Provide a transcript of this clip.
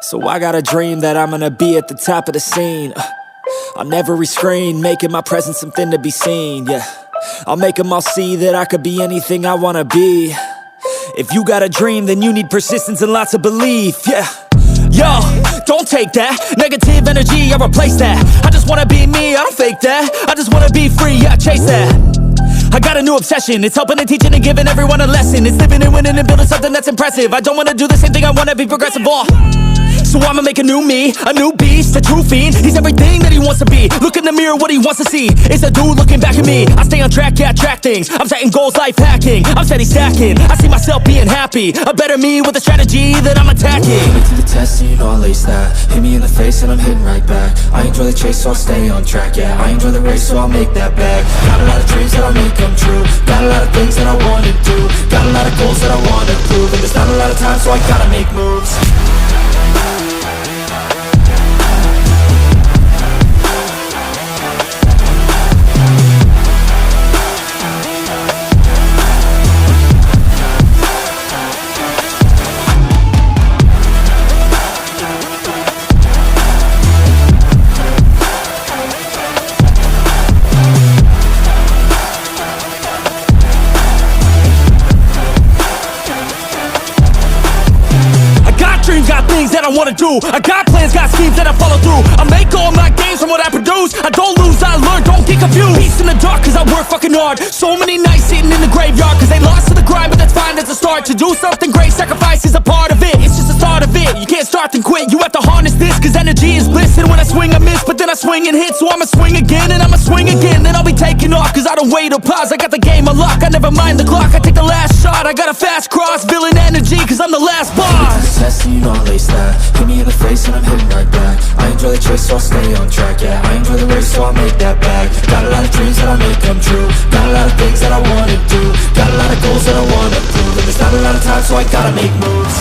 So I got a dream that I'm gonna be at the top of the scene. I'll never restrain, making my presence something to be seen, yeah. I'll make them all see that I could be anything I wanna be. If you got a dream, then you need persistence and lots of belief, yeah. Yo, don't take that negative energy, I replace that. I just wanna be me, I don't fake that. I just wanna be free, yeah, chase that. I got a new obsession, it's helping and teaching and giving everyone a lesson. It's living and winning and building something that's impressive. I don't wanna do the same thing, I wanna be progressive, so I'ma make a new me, a new beast, a true fiend. He's everything that he wants to be. Look in the mirror, what he wants to see is a dude looking back at me. I stay on track, yeah, track things. I'm setting goals, life hacking. I'm steady stacking. I see myself being happy. A better me with a strategy that I'm attacking. Put me to the test and you know I'll ace that. Hit me in the face and I'm hitting right back. I enjoy the chase so I'll stay on track, yeah. I enjoy the race so I'll make that bag. Got a lot of dreams that I'll make come true. Got a lot of things that I wanna do. Got a lot of goals that I wanna prove. And there's not a lot of time so I gotta make moves. Got things that I wanna do. I got plans, got schemes that I follow through. I make all my gains from what I produce. I don't lose, I learn, don't get confused. Peace in the dark cause I work fucking hard. So many nights sitting in the graveyard cause they lost to the grind, but that's fine, that's a start. To do something great, sacrifice is a part of it. It's just the start of it. You can't start then quit, you have to harness this cause energy is bliss. And when I swing I miss, but then I swing and hit. So I'ma swing again and I'ma swing again. Then I'll be taking off cause I don't wait or pause. I got the game unlocked, I never mind the clock. I take the last shot, I got a fast cross. Villain energy cause I'm the last boss. Test and you know I'll ace that. Hit me in the face and I'm hitting right back. I enjoy the chase so I'll stay on track, yeah. I enjoy the race so I'll make that bag. Got a lot of dreams that I'll make come true. Got a lot of things that I wanna do. Got a lot of goals that I wanna prove. And there's not a lot of time so I gotta make moves.